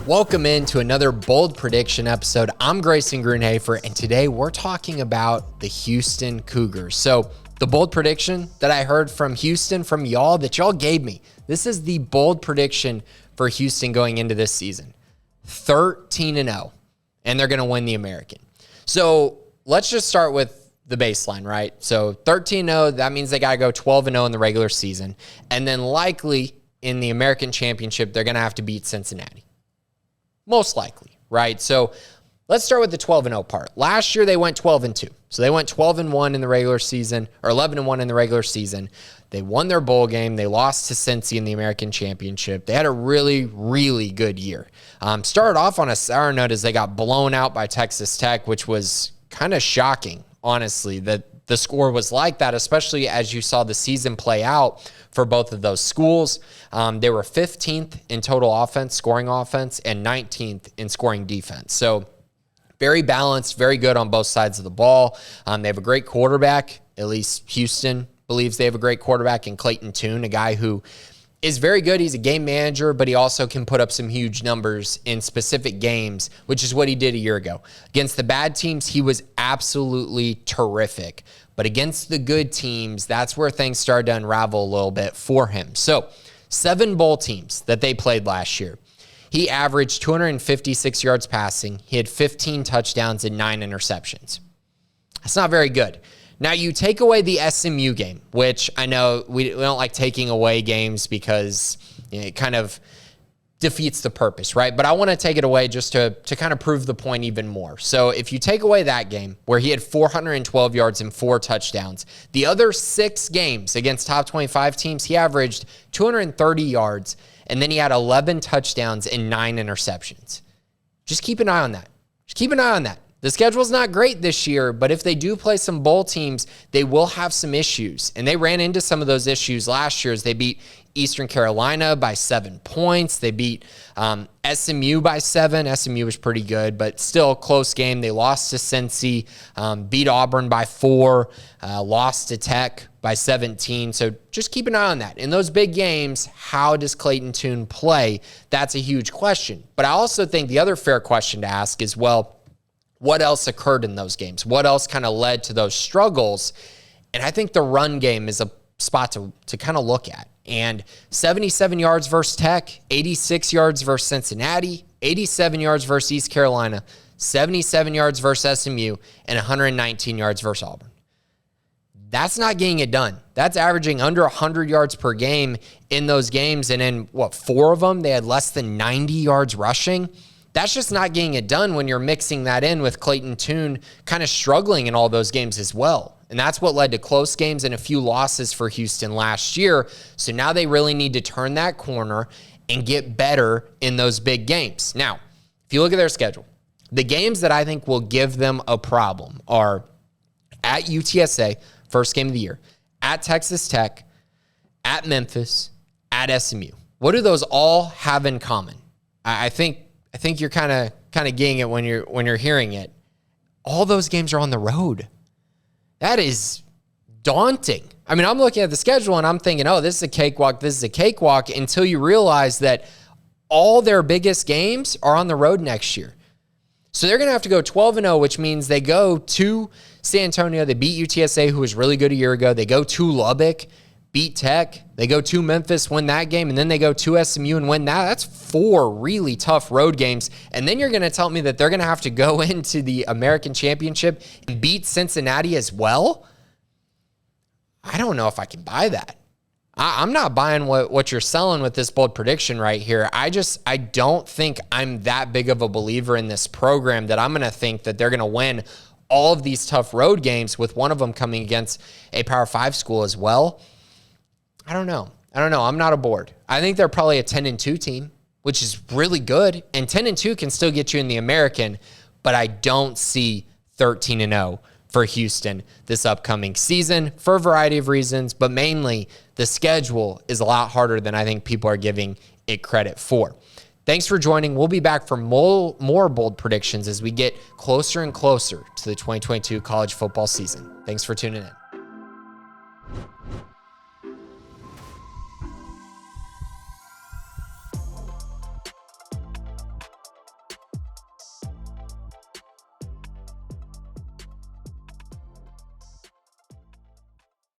Welcome into another bold prediction episode. I'm Grayson Grunhafer, and today we're talking about the Houston Cougars. So the bold prediction that I heard from Houston, from y'all, that y'all gave me, this is the bold prediction for Houston going into this season. 13-0, and they're going to win the American. So let's just start with the baseline, right? So 13-0, that means they got to go 12-0 in the regular season. And then likely in the American Championship, they're going to have to beat Cincinnati. Most likely, right? So let's start with the 12-0 part. Last year, they went 12-2. So they went 12-1 in the regular season, or 11-1 in the regular season. They won their bowl game. They lost to Cincy in the American Championship. They had a really, really good year. Started off on a sour note as they got blown out by Texas Tech, which was kind of shocking, honestly, that the score was like that, especially as you saw the season play out for both of those schools. They were 15th in total offense, scoring offense, and 19th in scoring defense. So very balanced, very good on both sides of the ball. They have a great quarterback. At least Houston believes they have a great quarterback in Clayton Tune, a guy who is very good. He's a game manager, but he also can put up some huge numbers in specific games, which is what he did a year ago. Against the bad teams, he was absolutely terrific. But against the good teams, that's where things started to unravel a little bit for him. So 7 bowl teams that they played last year. He averaged 256 yards passing. He had 15 touchdowns and 9 interceptions. That's not very good. Now, you take away the SMU game, which I know we don't like taking away games because it kind of defeats the purpose, right? But I want to take it away just to kind of prove the point even more. So if you take away that game where he had 412 yards and 4 touchdowns, the other 6 games against top 25 teams, he averaged 230 yards, and then he had 11 touchdowns and 9 interceptions. Just keep an eye on that. Just keep an eye on that. The schedule's not great this year, but if they do play some bowl teams, they will have some issues. And they ran into some of those issues last year as they beat Eastern Carolina by 7 points. They beat SMU by 7. SMU was pretty good, but still a close game. They lost to Cincy, beat Auburn by 4, lost to Tech by 17. So just keep an eye on that. In those big games, how does Clayton Tune play? That's a huge question. But I also think the other fair question to ask is, well, what else occurred in those games? What else kind of led to those struggles? And I think the run game is a spot to kind of look at. And 77 yards versus Tech, 86 yards versus Cincinnati, 87 yards versus East Carolina, 77 yards versus SMU, and 119 yards versus Auburn. That's not getting it done. That's averaging under 100 yards per game in those games. And in, 4 of them, they had less than 90 yards rushing. That's just not getting it done when you're mixing that in with Clayton Tune kind of struggling in all those games as well. And that's what led to close games and a few losses for Houston last year. So now they really need to turn that corner and get better in those big games. Now, if you look at their schedule, the games that I think will give them a problem are at UTSA, first game of the year, at Texas Tech, at Memphis, at SMU. What do those all have in common? I think you're kind of getting it when you're hearing it. All those games are on the road. That is daunting. I mean, I'm looking at the schedule and I'm thinking, oh, this is a cakewalk. This is a cakewalk, until you realize that all their biggest games are on the road next year. So they're going to have to go 12-0, which means they go to San Antonio. They beat UTSA, who was really good a year ago. They go to Lubbock, beat Tech. They go to Memphis, win that game, and then they go to SMU and win that. That's 4 really tough road games. And then you're going to tell me that they're going to have to go into the American Championship and beat Cincinnati as well? I don't know if I can buy that. I'm not buying what you're selling with this bold prediction right here. I don't think I'm that big of a believer in this program that I'm going to think that they're going to win all of these tough road games, with one of them coming against a Power 5 school as well. I don't know. I'm not aboard. I think they're probably a 10-2 team, which is really good. And 10-2 can still get you in the American, but I don't see 13-0 for Houston this upcoming season for a variety of reasons, but mainly the schedule is a lot harder than I think people are giving it credit for. Thanks for joining. We'll be back for more bold predictions as we get closer and closer to the 2022 college football season. Thanks for tuning in.